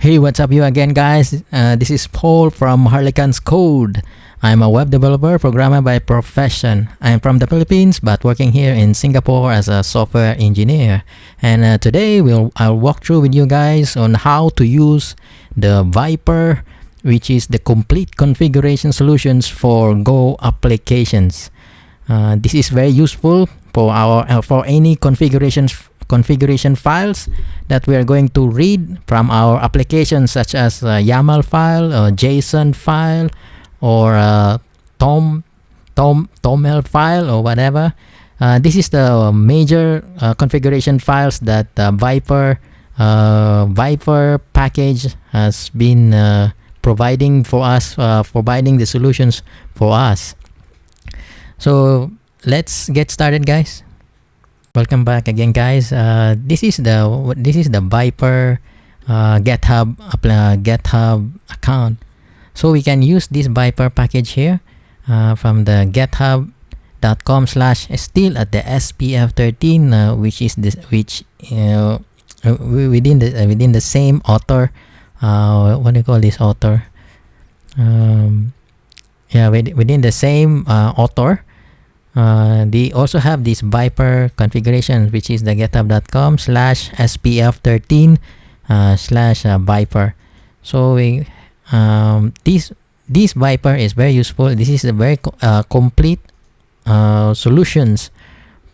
Hey, what's up you again, guys? This is Paul from Maharlikans Code. I'm a web developer, programmer by profession. I'm from the Philippines but working here in Singapore as a software engineer. And today I'll walk through with you guys on how to use the Viper, which is the complete configuration solutions for Go applications. This is very useful for any configuration files that we are going to read from our applications, such as a YAML file, a JSON file, or a TOML file, or whatever. This is the major configuration files that Viper package has been providing for us, providing the solutions for us. So let's get started, guys. Welcome back again, guys. This is the Viper GitHub account. So we can use this Viper package here from the github.com/still at the SPF13, which is this, within the same author. What do you call this author? Within the same author. They also have this Viper configuration, which is the github.com/SPF13/Viper. So this Viper is very useful. This is a very complete solutions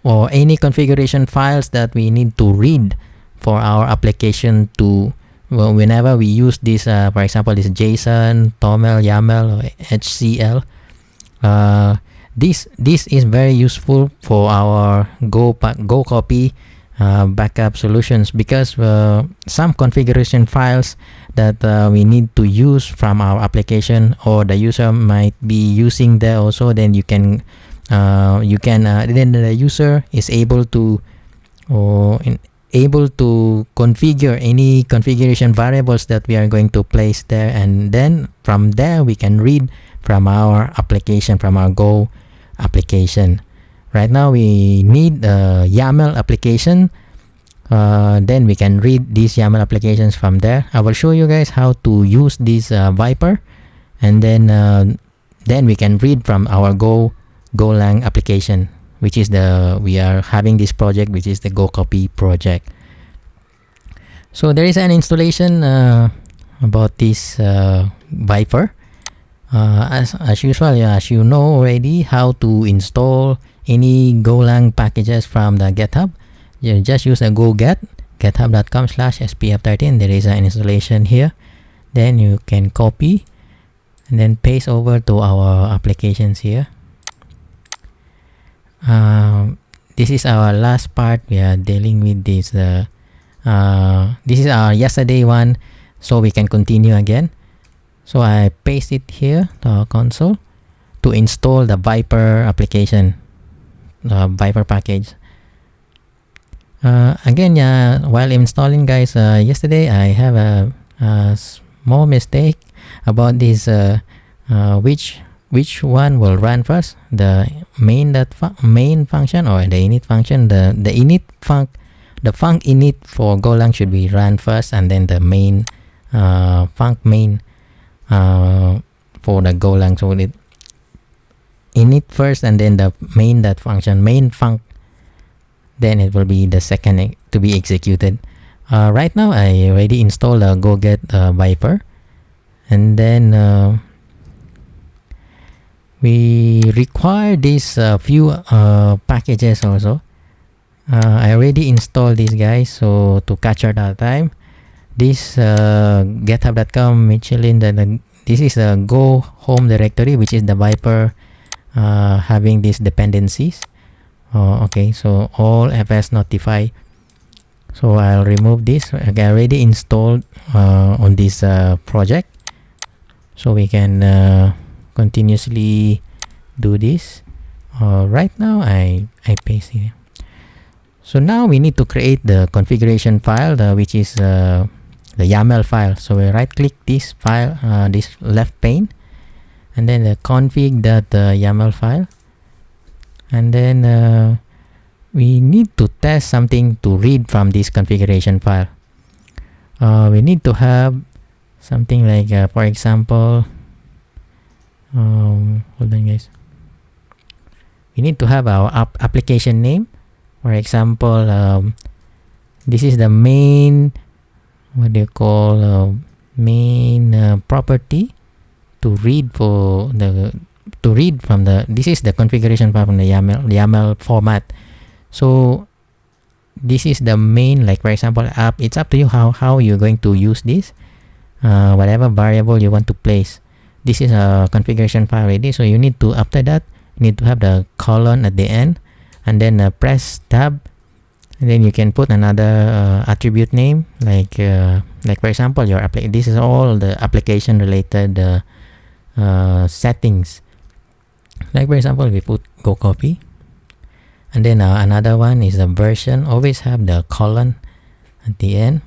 for any configuration files that we need to read for our application to, whenever we use this, for example, this JSON, TOML, YAML, or HCL. This is very useful for our gokopy backup solutions, because some configuration files that we need to use from our application, or the user might be using there also, then then the user is able to configure any configuration variables that we are going to place there, and then from there we can read from our application, from our Go application. Right now we need a YAML application, then we can read these YAML applications from there. I will show you guys how to use this Viper, and then we can read from our Golang application, which is we are having this project, which is the gokopy project. So there is an installation about this Viper. As usual, as you know already, how to install any Golang packages from the GitHub. You just use a github.com/SPF13. There is an installation here. Then you can copy and then paste over to our applications here. This is our last part. We are dealing with this. This is our yesterday one, so we can continue again. So I paste it here to our console to install the Viper application, the Viper package. Again, while installing, guys, yesterday I have a small mistake about this. Which one will run first? The main function or the init function? The func init for Golang should be run first, and then the main func main for the Golang. So it init first, and then the main func, then it will be the second to be executed. Right now I already installed the go-get Viper, and then we require these few packages also. I already installed these guys, so to capture that time, this github.com Michelin, this is a Go home directory, which is the Viper having these dependencies. Okay, so all fs notify. So I'll remove this. I already installed on this project, so we can continuously do this. Right now I paste here. So now we need to create the configuration file, which is the YAML file. So we right click this file, this left pane, and then the config.YAML file, and then we need to test something to read from this configuration file. We need to have something like for example, hold on guys, we need to have our application name. For example, this is the main, what do you call, main property to read for the from the, this is the configuration file from the YAML format. So this is the main, like for example app, it's up to you how you're going to use this, whatever variable you want to place. This is a configuration file ready, so you need to, after that you need to have the colon at the end, and then press tab, and then you can put another attribute name, like for example your this is all the application related settings. Like for example we put gokopy, and then another one is the version. Always have the colon at the end.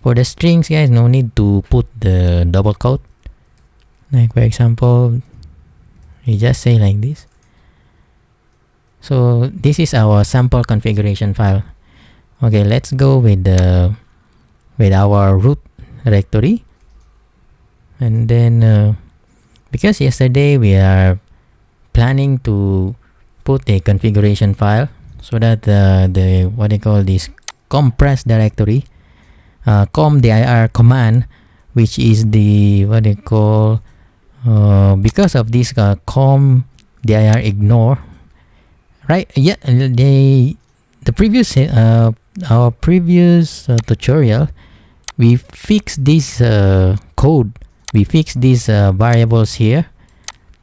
For the strings guys, no need to put the double quote. Like for example, we just say like this. So this is our sample configuration file. Okay, let's go with the our root directory, and then because yesterday we are planning to put a configuration file, so that the what they call this compressed directory, comdir command, which is the what they call because of this comdirIgnore, right? Yeah, the previous our previous tutorial, we fixed this code, we fixed these variables here.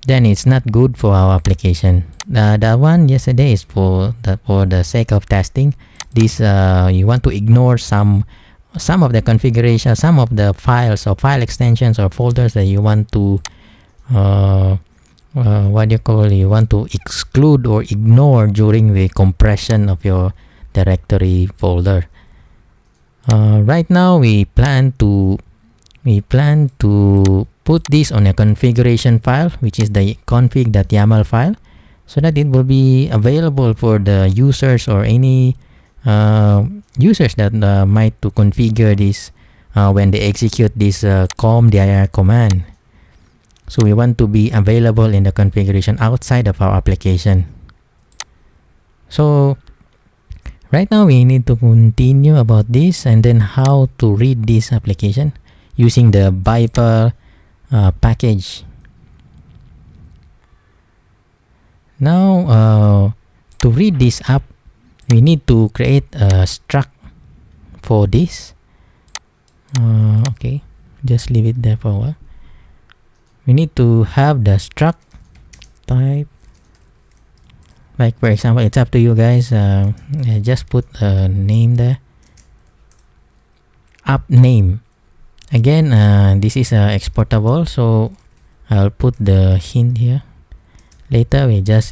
Then it's not good for our application. The one yesterday is for the sake of testing. This you want to ignore some of the configuration, some of the files or file extensions or folders that you want to what do you call, you want to exclude or ignore during the compression of your directory folder. Right now we plan to put this on a configuration file, which is the config.yaml file, so that it will be available for the users or any users that might to configure this when they execute this comdir command. So we want to be available in the configuration outside of our application. So right now we need to continue about this, and then how to read this application using the Viper package. Now to read this app, we need to create a struct for this. Okay, just leave it there for a while. We need to have the struct type, like for example, it's up to you guys. Just put a name there, AppName. Again, this is exportable, so I'll put the hint here. Later we just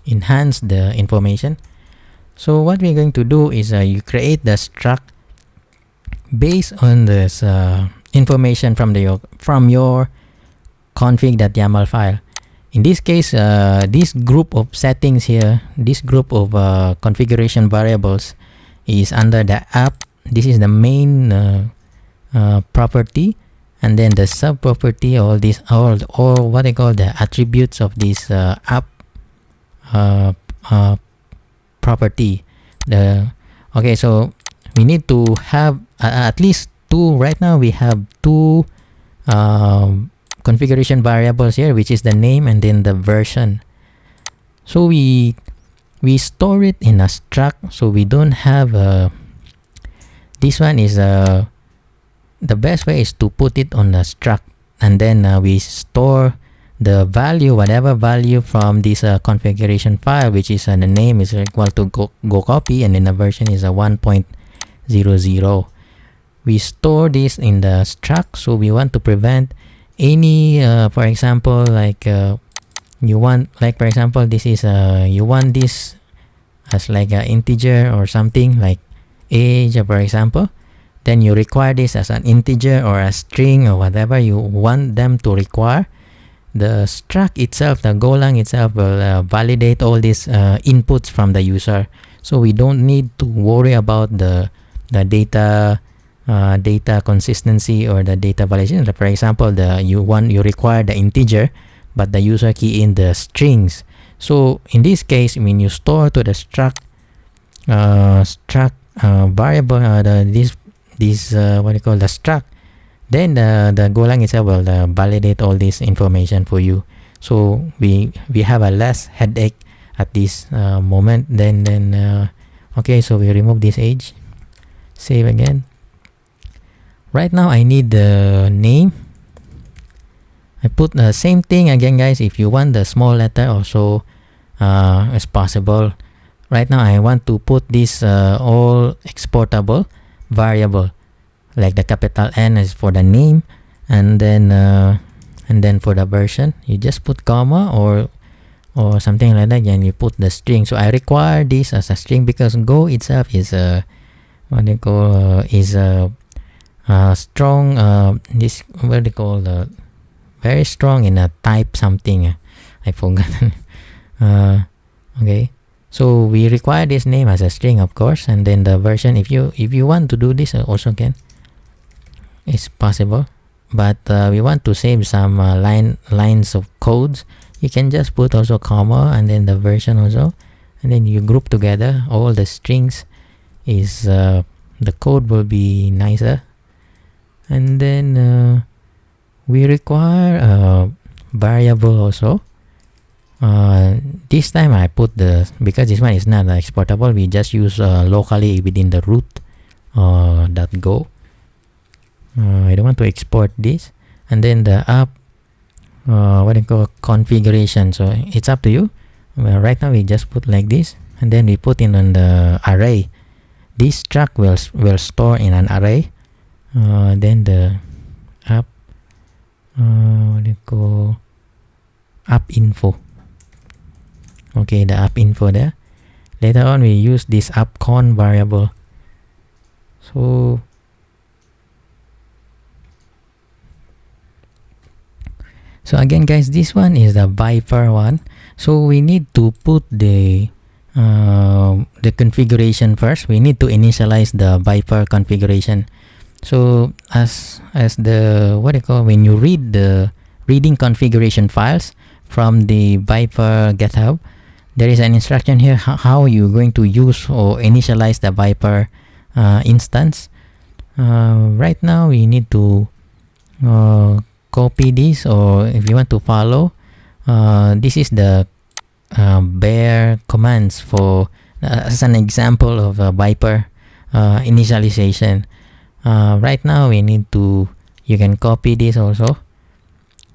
enhance the information. So what we're going to do is you create the struct based on this information from your config.yaml file. In this case, this group of settings here, this group of configuration variables is under the app. This is the main property, and then the sub property, all this, all what they call the attributes of this app property. Okay, so we need to have at least two. Right now we have two configuration variables here, which is the name and then the version. So we store it in a struct, so we don't have this one is the best way is to put it on a struct, and then we store the value, whatever value from this configuration file, which is the name is equal to gokopy, and then the version is a 1.00. We store this in the struct, so we want to prevent any for example, like you want, like for example, this is you want this as like an integer or something, like age for example, then you require this as an integer or a string or whatever you want them to require. The struct itself, the Golang itself, will validate all these inputs from the user, so we don't need to worry about the data data consistency or the data validation. For example, you require the integer, but the user key in the strings. So in this case, when you store to the struct variable, what you call the struct, then the Golang itself will validate all this information for you. So we have a less headache at this moment. Then okay, so we remove this age, save again. Right now I need the name. I put the same thing again, guys. If you want the small letter also as possible. Right now I want to put this all exportable variable, like the capital N is for the name, and then for the version you just put comma or something like that, and you put the string. So I require this as a string because Go itself is what they call strong, this what they call very strong in a type something. I forgot. Okay, so we require this name as a string, of course, and then the version. If you want to do this also can, it's possible, but we want to save some lines of codes. You can just put also comma and then the version also, and then you group together all the strings. Is the code will be nicer. And then we require a variable also. This time I put because this one is not exportable, we just use locally within the root.go. I don't want to export this. And then the app what do you call configuration, so it's up to you. Well, right now we just put like this, and then we put in on the array. This struct will store in an array. Then the app what do you call AppInfo. Okay, the AppInfo there. Later on we use this appCon variable. So again, guys, this one is the Viper one. So we need to put the configuration first. We need to initialize the Viper configuration. So as the what do you call, when you read the reading configuration files from the Viper GitHub, there is an instruction here how you're going to use or initialize the Viper instance. Right now we need to copy this, or if you want to follow, this is the bare commands for as an example of a Viper initialization. Right now we need to, you can copy this also,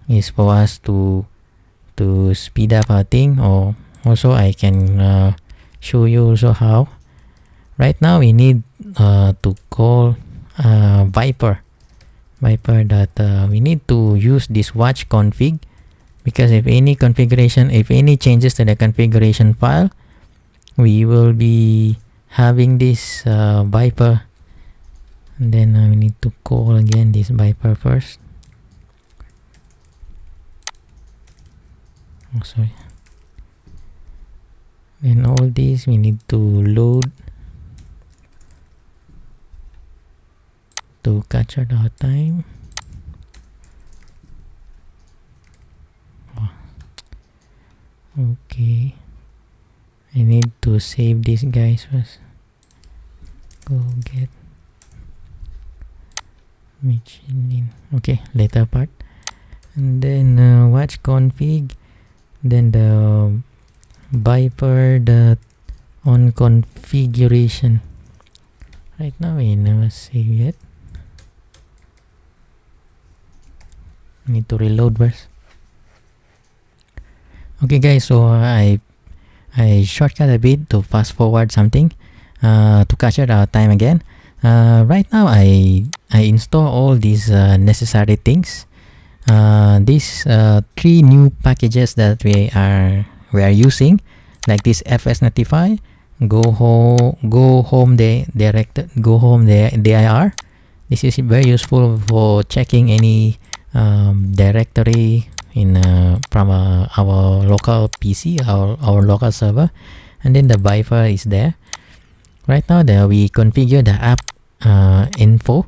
is for us to speed up our thing, or also I can show you also how. Right now we need to call Viper that we need to use this watch config, because if any changes to the configuration file, we will be having this Viper, and then we need to call again this Viper first. Oh, sorry. Then all these we need to load to capture our time. Okay, I need to save this guys first. Go get machine. Okay, later part. And then watch config, then the Viper on configuration. Right now we never save yet. Need to reload first. Okay guys, so I shortcut a bit to fast forward something to capture our time again. Right now I install all these necessary things. These 3 new packages that we are using, like this fs notify, go home dir. This is very useful for checking any directory in from our local PC, our local server. And then the Viper is there. Right now we configure the app info.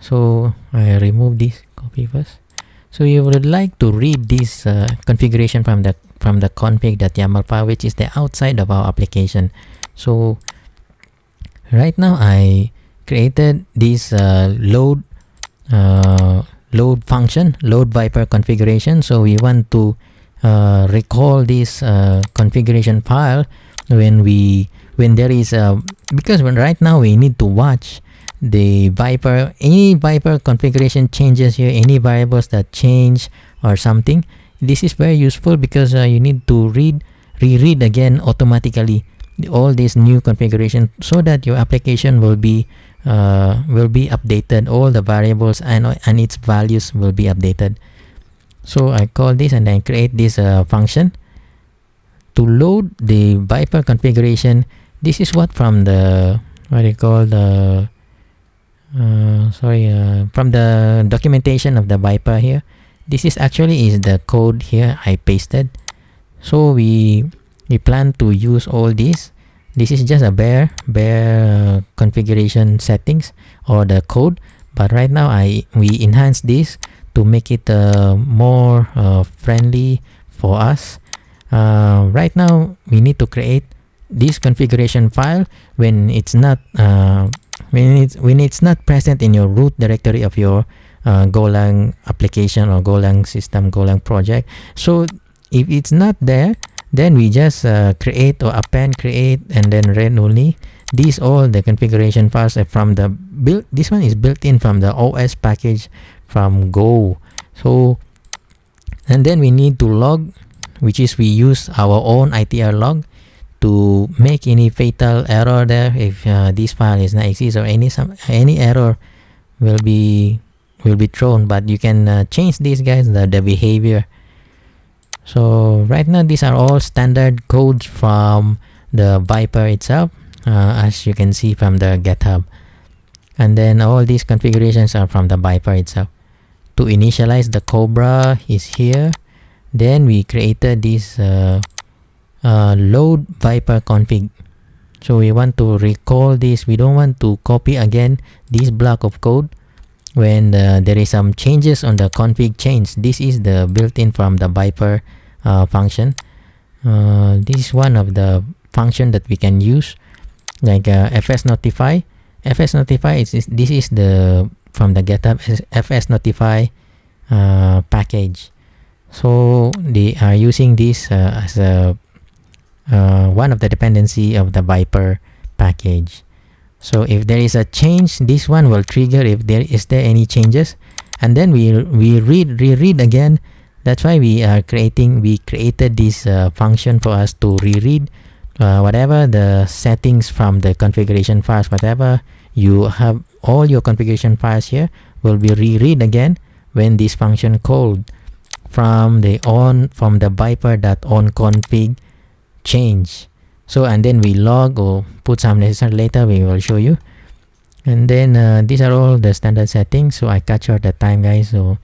So I remove this copy first. So you would like to read this configuration from the config.yaml file, which is the outside of our application. So right now I created this load function, load Viper configuration. So we want to recall this configuration file when there is because right now we need to watch the Viper, any Viper configuration changes here, any variables that change or something. This is very useful because you need to reread again automatically all this new configuration, so that your application will be updated. All the variables and its values will be updated. So I call this and then create this function to load the Viper configuration. This is what from the from the documentation of the Viper here. This is actually the code here I pasted. So we plan to use all this. This is just a bare configuration settings or the code, but right now we enhance this to make it more friendly for us. Right now we need to create this configuration file when it's not when it's not present in your root directory of your Golang application or Golang system, Golang project. So if it's not there, then we just create or append create and then read only. These all the configuration files are from the build. This one is built in from the OS package from Go. So and then we need to log, which is we use our own ITR log to make any fatal error there. If this file is not exist or any error will be thrown, but you can change these guys, the behavior. So right now these are all standard codes from the Viper itself, as you can see from the GitHub, and then all these configurations are from the Viper itself. To initialize the Cobra is here. Then we created this load Viper config. So we want to recall this. We don't want to copy again this block of code when there is some changes on the config change. This is the built-in from the Viper function. This is one of the function that we can use, like fs notify. Fs notify this is the from the GitHub fs notify package. So they are using this as a one of the dependency of the Viper package. So if there is a change, this one will trigger if there any changes, and then we reread again. That's why we created this function for us to reread whatever the settings from the configuration files. Whatever you have, all your configuration files here will be reread again when this function called from the viper.onConfig change. So and then we log or put some necessary later, we will show you. And then these are all the standard settings. So I cut short the time, guys. So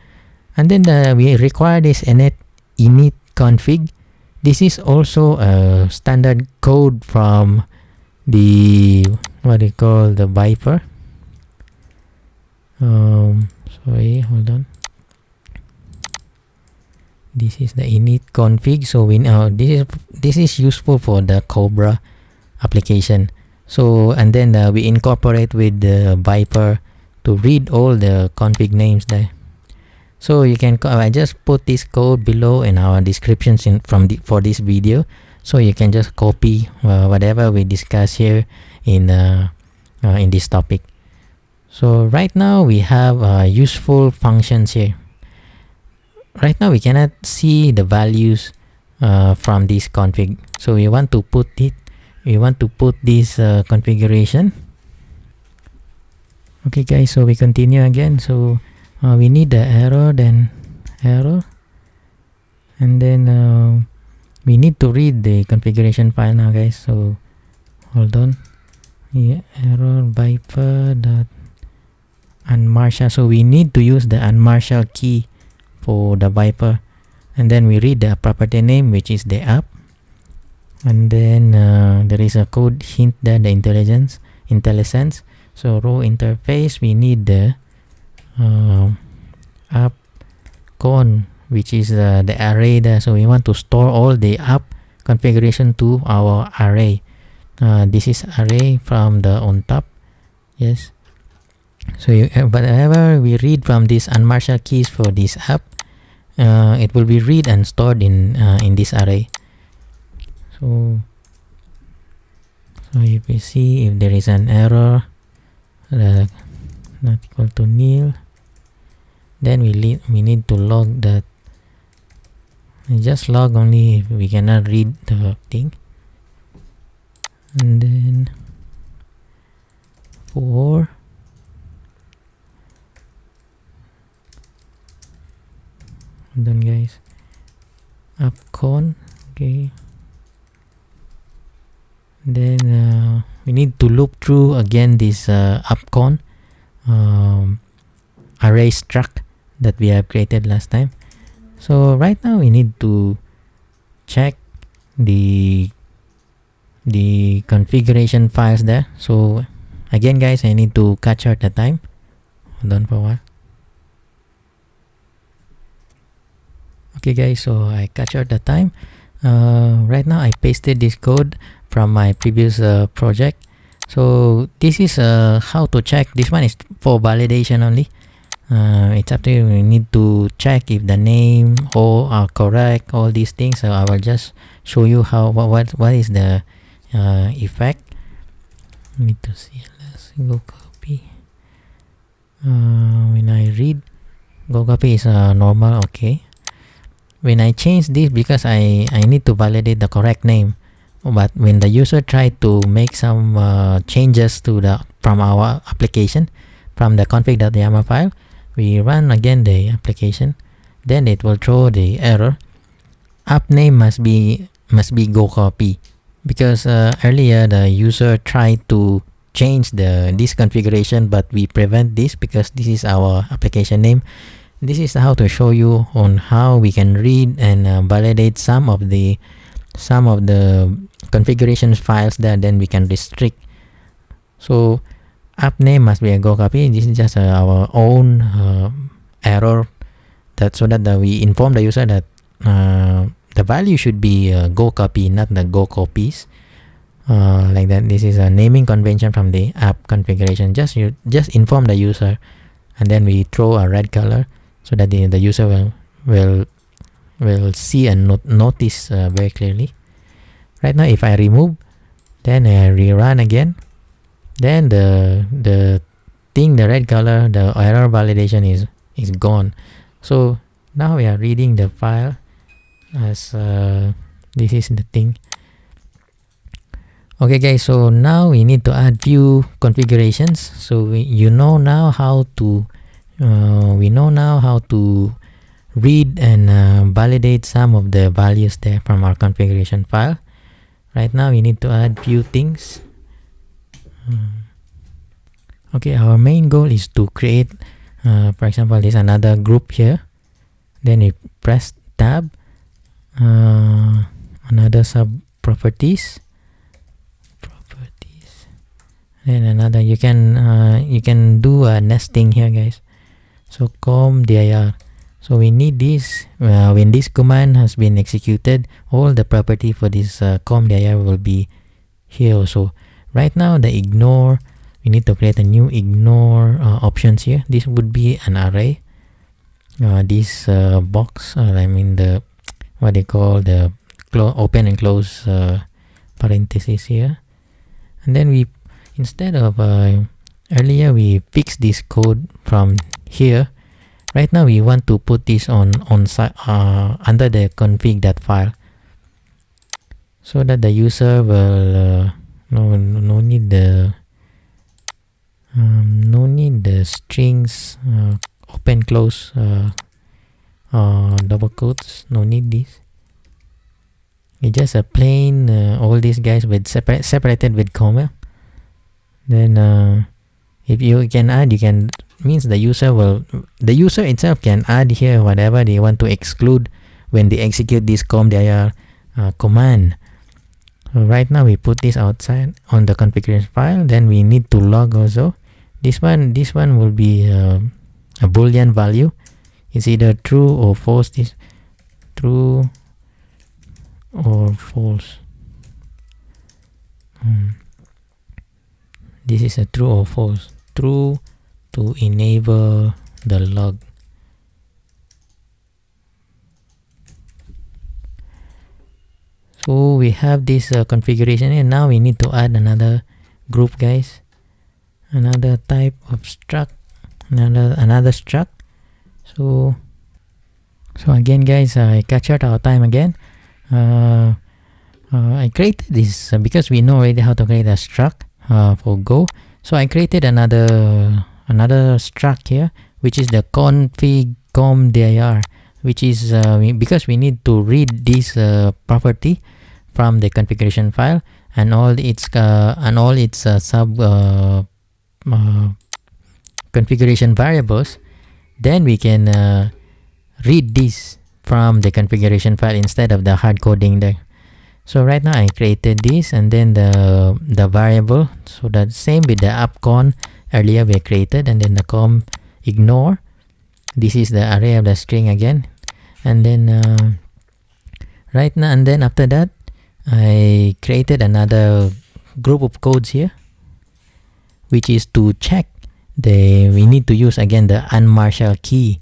and then we require this init config. This is also a standard code from the the Viper. Sorry, hold on. This is the init config. So we know this is useful for the Cobra application. So and then we incorporate with the Viper to read all the config names there. So you can I just put this code below in our descriptions for this video, so you can just copy whatever we discuss here in this topic. So right now we have useful functions here. Right now we cannot see the values from this config, so we want to put it. We want to put this configuration. Okay, guys. So we continue again. So we need the error, then error, and then we need to read the configuration file now, guys. So hold on. Yeah, error Viper dot unmarshal. So we need to use the unmarshal key for the Viper, and then we read the property name, which is the app, and then there is a code hint there, the IntelliSense. So row interface, we need the AppCon, which is the array there. So we want to store all the app configuration to our array. This is array from the on top. Yes. So whenever we read from this unmarshal keys for this app, it will be read and stored in this array. So if we see if there is an error not equal to nil, then we need to log that. Just log only if we cannot read the thing. And then for done, guys. AppCon, okay. Then we need to loop through again this AppCon array struct that we have created last time. So right now we need to check the configuration files there. So again, guys, I need to capture the time. Hold on for a while. Okay, guys, so I captured the time. Right now I pasted this code from my previous project. So this is how to check. This one is for validation only. It's up to you. We need to check if the name all are correct, all these things. So I will just show you how what is the effect. Need to see. Let's go copy. When I read, go copy is normal. Okay. When I change this, because I need to validate the correct name, but when the user try to make some changes to from our application, from the config.YAML file, we run again the application, then it will throw the error. App name must be gokopy, because earlier the user tried to change this configuration, but we prevent this because this is our application name. This is how to show you on how we can read and validate some of the configuration files that then we can restrict. So app name must be a gokopy. This is just our own error, that so that we inform the user that the value should be gokopy, not the go copies. Like that. This is a naming convention from the app configuration. Just inform the user, and then we throw a red color so that the user will see and notice very clearly. Right now, if I remove, then I rerun again, then the red color, the error validation is gone. So now we are reading the file as this is the thing. Okay, guys, so now we need to add few configurations. So we know now how to read and validate some of the values there from our configuration file. Right now we need to add few things. Okay, our main goal is to create for example, there's another group here, then you press tab, another sub properties, and another. You can do a nesting here, guys. So comdir, so we need this. When this command has been executed, all the property for this comdir will be here also. Right now the ignore, we need to create a new ignore options here. This would be an array. This box, I mean the what they call the open and close parentheses here. And then we, instead of earlier we fixed this code from here, right now we want to put this on under the config.file, so that the user will no need the strings open close double quotes, no need this. It's just a plain all these guys with separated with comma. Then if you can add, you can, means the user itself can add here whatever they want to exclude when they execute this comdir command. So right now we put this outside on the configuration file. Then we need to log also. This one will be a boolean value. It's either true or false. This true or false. This is a true or false. True to enable the log. So we have this configuration, and now we need to add another group, guys. Another type of struct, another struct. So again, guys, I captured our time again. I created this because we know already how to create a struct for Go. So I created another struct here, which is the config.ComDir, which is because we need to read this property from the configuration file and all its sub configuration variables. Then we can read this from the configuration file instead of the hard coding there. So right now I created this, and then the variable. So the same with the AppCon earlier we created, and then the comIgnore. This is the array of the string again, and then right now, and then after that I created another group of codes here, which is to check we need to use again the unmarshal key.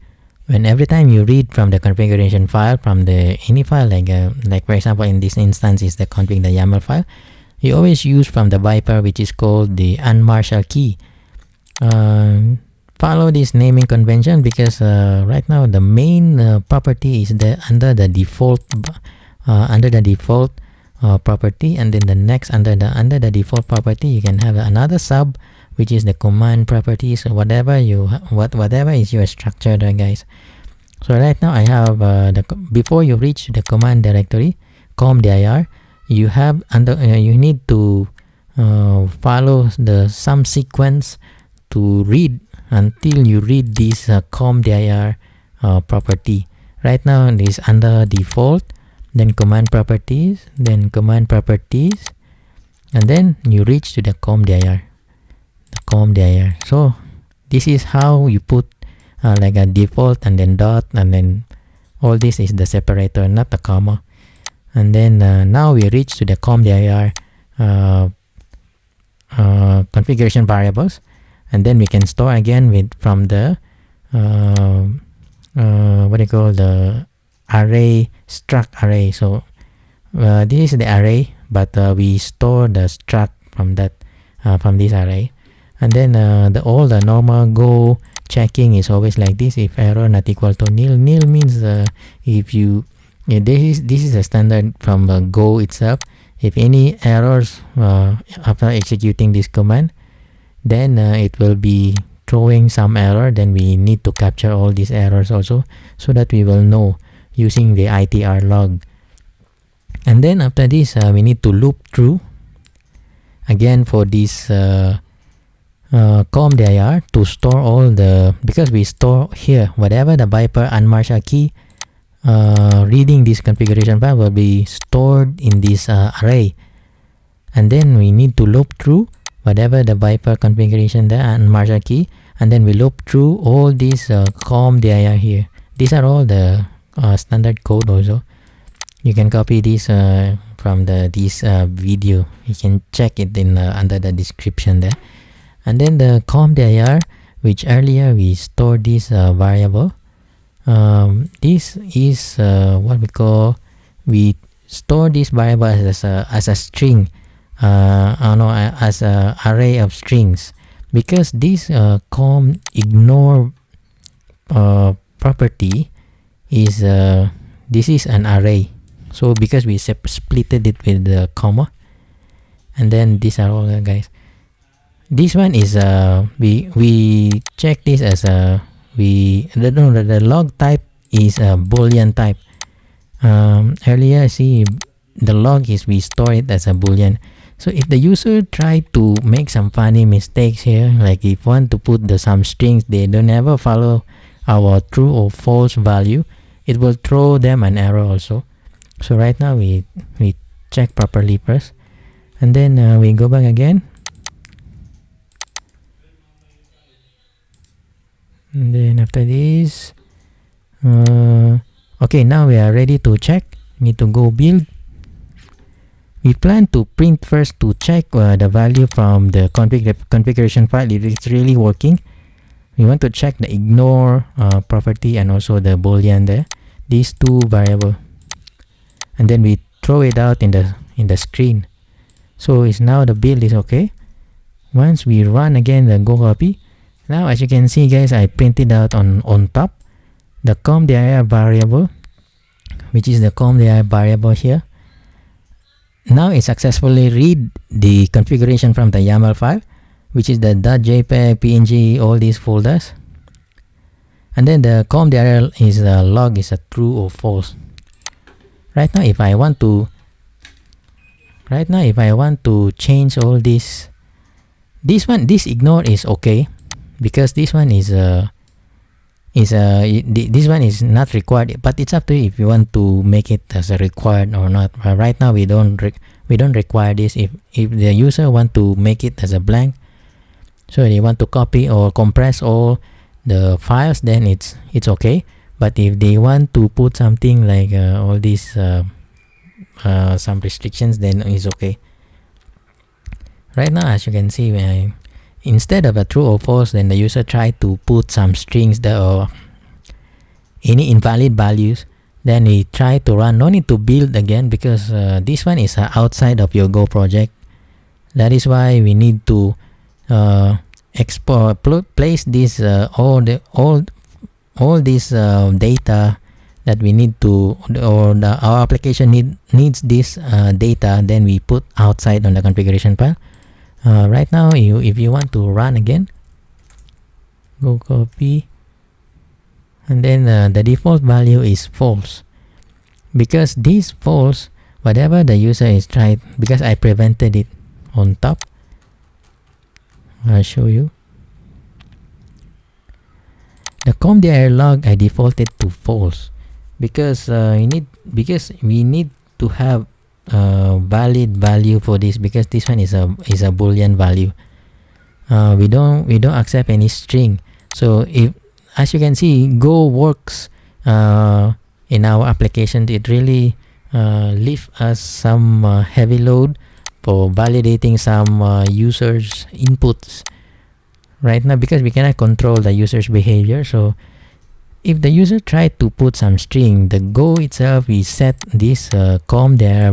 When every time you read from the configuration file from the ini file, like for example in this instance is the config.YAML file, you always use from the Viper, which is called the unmarshal key. Follow this naming convention because right now the main property is under the default property, and then the next under the default property you can have another sub, which is the command property. So whatever is your structure there, guys. So right now I have before you reach the command directory comdir, you have you need to follow some sequence to read until you read this comdir property. Right now it is under default, then command properties, and then you reach to the comdir. So this is how you put like a default, and then dot, and then all this is the separator, not the comma. And then now we reach to the comdir configuration variables, and then we can store again from the the array, struct array. So this is the array, but we store the struct from this array. And then all the normal Go checking is always like this. If error not equal to nil, nil means if you this is a standard from Go itself. If any errors after executing this command, then it will be throwing some error. Then we need to capture all these errors also, so that we will know using the ITR log. And then after this we need to loop through again for this comdir to store all because we store here whatever the Viper unmarshal key reading this configuration file will be stored in this array, and then we need to loop through whatever the Viper configuration there unmarshal key, and then we loop through all these comdir here. These are all the standard code also. You can copy this from this video. You can check it in under the description there. And then the comdir, which earlier we stored this variable. This is what we store this variable as a string, as a array of strings, because this comIgnore property is this is an array. So because we splitted it with the comma, and then these are all guys. This one is we check this as the log type is a boolean type. Earlier see the log is we store it as a boolean. So if the user try to make some funny mistakes here, like if want to put some strings, they don't ever follow our true or false value, it will throw them an error also. So right now we check properly first, and then we go back again. And then after this, okay, now we are ready to check. Need to go build. We plan to print first to check the value from the configuration file if it's really working. We want to check the ignore property and also the boolean there, these two variables, and then we throw it out in the screen. So it's now the build is okay. Once we run again the gokopy, now as you can see guys, I printed out on top the comdir variable, which is the comdir variable here. Now it successfully read the configuration from the YAML file, which is the .jpeg, png, all these folders. And then the comdir is the log is a true or false. Right now if I want to change all this ignore is okay, because this one is this one is not required, but it's up to you if you want to make it as a required or not. Right now we don't require this. If the user want to make it as a blank, so they want to copy or compress all the files, then it's okay. But if they want to put something like all these some restrictions, then it's okay. Right now as you can see, instead of a true or false, then the user tried to put some strings that or any invalid values, then we try to run. No need to build again, because this one is outside of your Go project. That is why we need to place this all this data that we need to, or our application needs this data, then we put outside on the configuration file. Right now if you want to run again, go copy, and then the default value is false, because this false, whatever the user is tried, because I prevented it on top. I'll show you. The comdirLog I defaulted to false, because we need to have valid value for this, because this one is a boolean value. We don't accept any string. So if, as you can see, Go works in our application. It really leaves us some heavy load for validating some users inputs right now, because we cannot control the user's behavior. So if the user tried to put some string, the Go itself, we set this comdir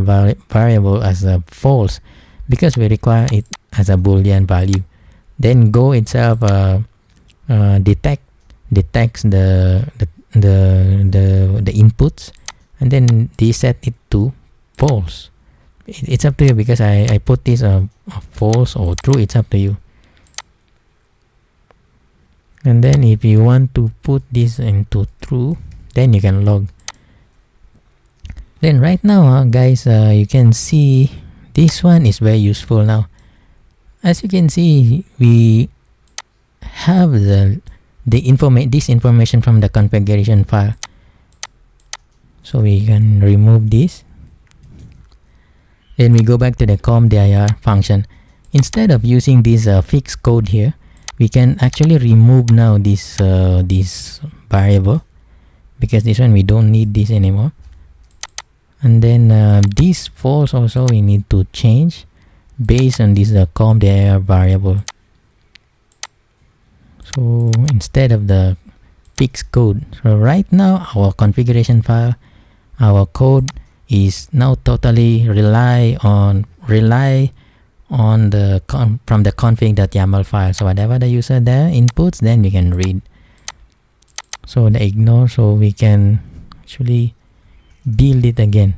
variable as a false, because we require it as a boolean value. Then Go itself detects the inputs, and then they set it to false. It's up to you, because I put this false or true. It's up to you. And then if you want to put this into true, then you can log. Then right now guys, you can see this one is very useful now. As you can see, we have this information from the configuration file. So we can remove this. Then we go back to the comdir function. Instead of using this fixed code here, we can actually remove now this variable, because this one we don't need this anymore. And then this false also we need to change based on this comdir variable. So instead of the fixed code, so right now our configuration file, our code is now totally rely on the from the config.yaml file. So whatever the user there inputs, then we can read. So the ignore, so we can actually build it again.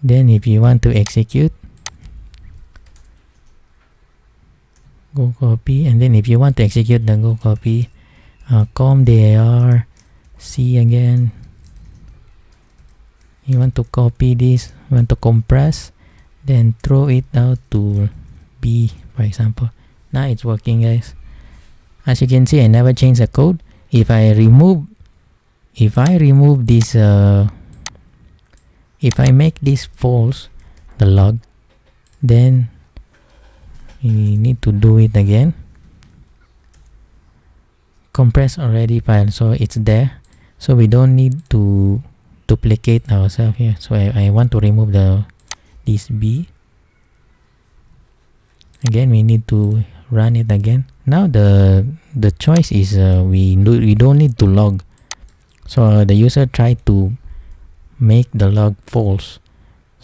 Then if you want to execute, go copy, and then if you want to execute the go copy, comdir C again. You want to copy this, want to compress, then throw it out to B, for example. Now it's working, guys. As you can see, I never changed the code. If I remove this, if I make this false, the log, then we need to do it again. compressed already file, so it's there, so we don't need to duplicate ourselves here. So I want to remove this B. Again, we need to run it again. Now the choice is we don't need to log. So the user tried to make the log false.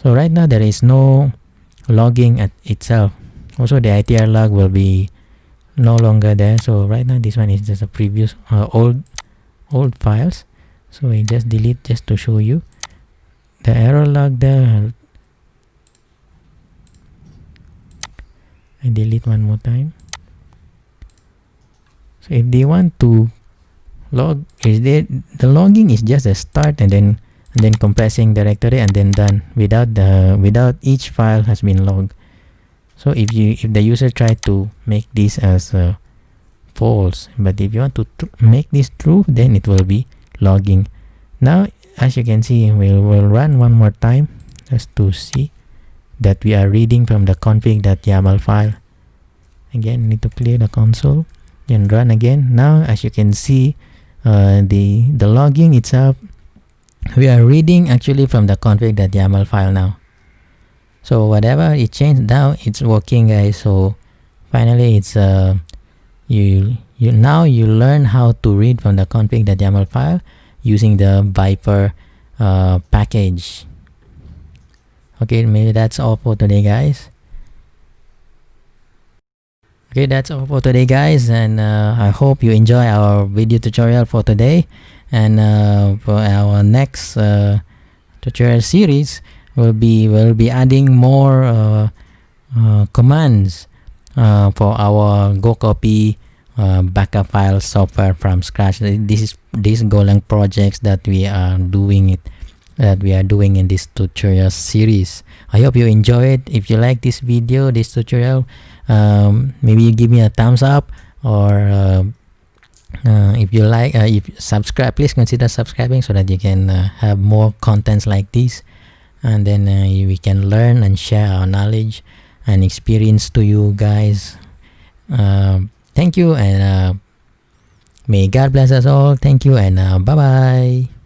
So right now there is no logging at itself. Also the ITR log will be no longer there. So right now this one is just a previous old files. So we just delete just to show you the error log there. I delete one more time. So if they want to log, the logging is just a start and then compressing directory and then done without each file has been logged. So if the user try to make this as false, but if you want to make this true, then it will be logging. Now as you can see, we'll run one more time just to see that we are reading from the config.yaml file. Again, need to clear the console and run again. Now as you can see, the logging itself, we are reading actually from the config.yaml file now. So whatever it changed, now it's working, guys. So finally it's you learn how to read from the config.yaml file using the Viper package. Okay, maybe that's all for today, guys. Okay, that's all for today, guys, and I hope you enjoy our video tutorial for today. And for our next tutorial series, we'll be adding more commands for our gokopy backup file software from scratch. This is these Golang projects that we are doing in this tutorial series. I hope you enjoy it. If you like this video, this tutorial, maybe you give me a thumbs up, or if you like, if you subscribe, please consider subscribing so that you can have more contents like this, and then we can learn and share our knowledge and experience to you guys. Thank you, and may God bless us all. Thank you, and bye bye.